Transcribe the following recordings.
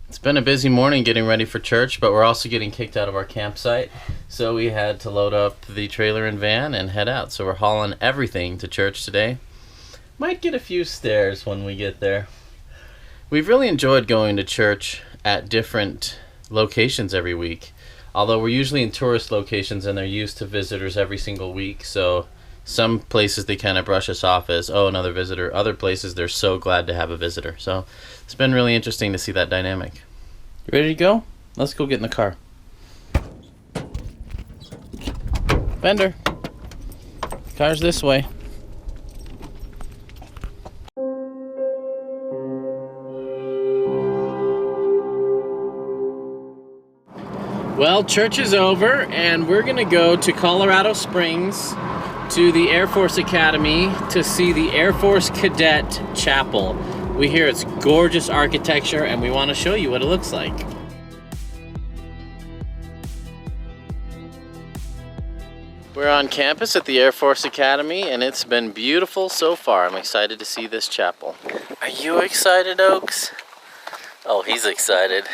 It's been a busy morning getting ready for church, but we're also getting kicked out of our campsite. So we had to load up the trailer and van and head out. So we're hauling everything to church today. Might get a few stares when we get there. We've really enjoyed going to church at different locations every week. Although we're usually in tourist locations and they're used to visitors every single week. So some places they kind of brush us off as, oh, another visitor. Other places they're so glad to have a visitor. So it's been really interesting to see that dynamic. You ready to go? Let's go get in the car. Fender. Car's this way. Well, church is over and we're gonna go to Colorado Springs to the Air Force Academy to see the Air Force Cadet Chapel. We hear it's gorgeous architecture and we want to show you what it looks like. We're on campus at the Air Force Academy and it's been beautiful so far. I'm excited to see this chapel. Are you excited, Oaks? Oh, he's excited.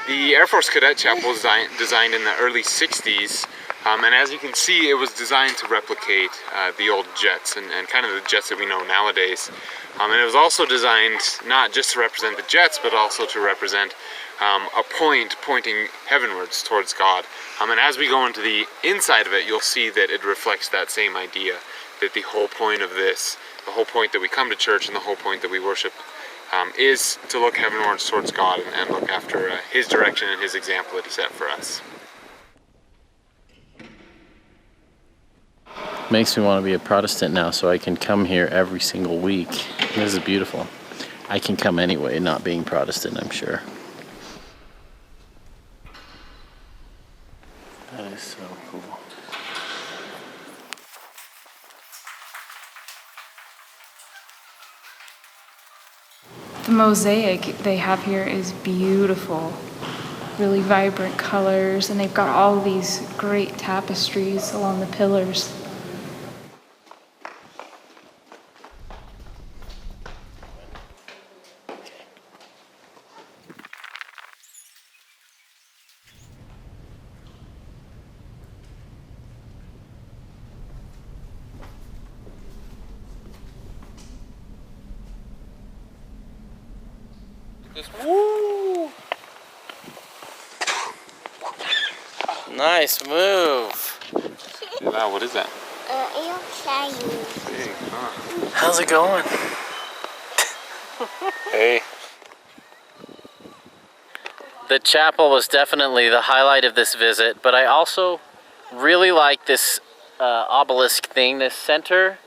The Air Force Cadet Chapel was designed in the early 60s, and as you can see, it was designed to replicate the old jets and kind of the jets that we know nowadays. And it was also designed not just to represent the jets, but also to represent a point pointing heavenwards towards God. And as we go into the inside of it, you'll see that it reflects that same idea, that the whole point of this, the whole point that we come to church and the whole point that we worship is to look heavenwards towards God and look after His direction and His example that He set for us. Makes me want to be a Protestant now so I can come here every single week. This is beautiful. I can come anyway, not being Protestant, I'm sure. That is so cool. The mosaic they have here is beautiful. Really vibrant colors, and they've got all these great tapestries along the pillars. Woo! Nice move. Wow, what is that? E69. Big, huh? How's it going? Hey. The chapel was definitely the highlight of this visit, but I also really like this obelisk thing, this center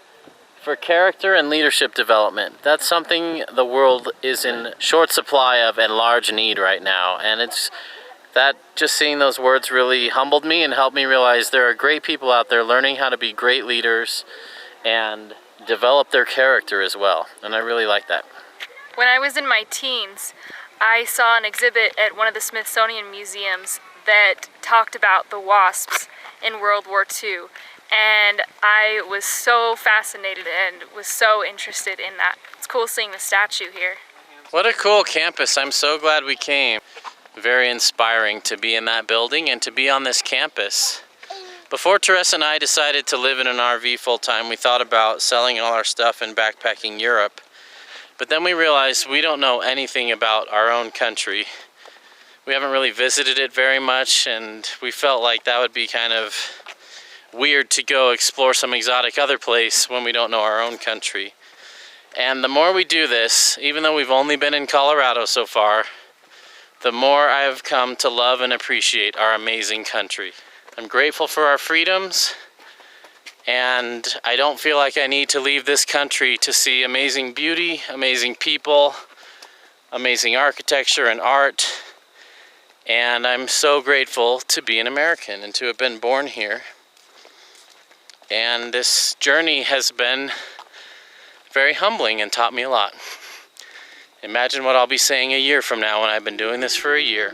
for character and leadership development. That's something the world is in short supply of and large need right now. And it's that just seeing those words really humbled me and helped me realize there are great people out there learning how to be great leaders and develop their character as well. And I really like that. When I was in my teens, I saw an exhibit at one of the Smithsonian museums that talked about the wasps in World War II. And I was so fascinated and was so interested in that. It's cool seeing the statue here. What a cool campus. I'm so glad we came. Very inspiring to be in that building and to be on this campus. Before Teresa and I decided to live in an RV full time, we thought about selling all our stuff and backpacking Europe. But then we realized we don't know anything about our own country. We haven't really visited it very much, and we felt like that would be kind of weird to go explore some exotic other place when we don't know our own country. And the more we do this, even though we've only been in Colorado so far, the more I have come to love and appreciate our amazing country. I'm grateful for our freedoms, and I don't feel like I need to leave this country to see amazing beauty, amazing people, amazing architecture and art. And I'm so grateful to be an American and to have been born here. And this journey has been very humbling and taught me a lot. Imagine what I'll be saying a year from now when I've been doing this for a year.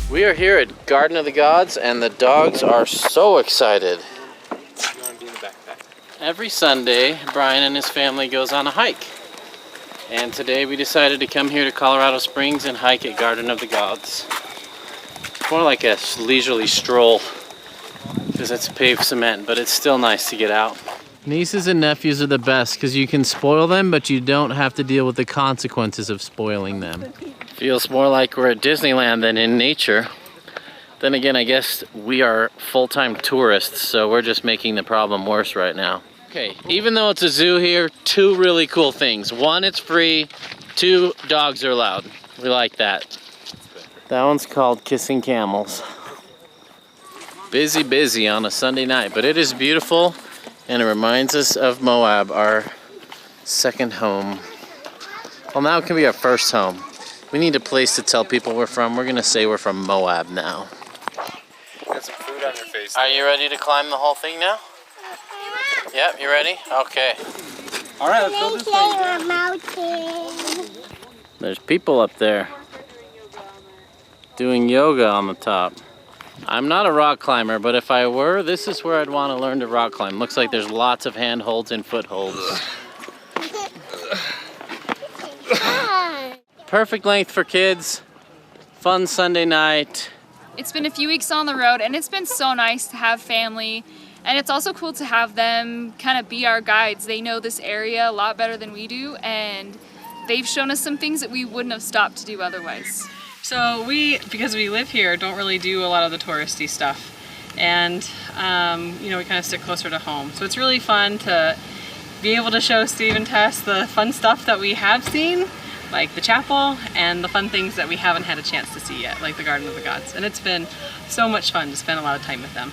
We are here at Garden of the Gods and the dogs are so excited. Every Sunday, Brian and his family goes on a hike. And today we decided to come here to Colorado Springs and hike at Garden of the Gods. It's more like a leisurely stroll because it's paved cement, but it's still nice to get out. Nieces and nephews are the best because you can spoil them, but you don't have to deal with the consequences of spoiling them. Feels more like we're at Disneyland than in nature. Then again, I guess we are full-time tourists, so we're just making the problem worse right now. Okay, even though it's a zoo here, two really cool things. One, it's free. Two, dogs are allowed. We like that. That one's called Kissing Camels. Busy on a Sunday night, but it is beautiful and it reminds us of Moab, our second home. Well, now it can be our first home. We need a place to tell people we're from. We're gonna say we're from Moab now. Got some food on your face. Are you ready to climb the whole thing now? Yep, you ready? Okay. All right, let's go this way. There's people up there doing yoga on the top. I'm not a rock climber, but if I were, this is where I'd want to learn to rock climb. Looks like there's lots of handholds and footholds. Perfect length for kids. Fun Sunday night. It's been a few weeks on the road and it's been so nice to have family. And it's also cool to have them kind of be our guides. They know this area a lot better than we do, and they've shown us some things that we wouldn't have stopped to do otherwise. So because we live here, don't really do a lot of the touristy stuff. And, you know, we kind of stick closer to home. So it's really fun to be able to show Steve and Tess the fun stuff that we have seen, like the chapel, and the fun things that we haven't had a chance to see yet, like the Garden of the Gods. And it's been so much fun to spend a lot of time with them.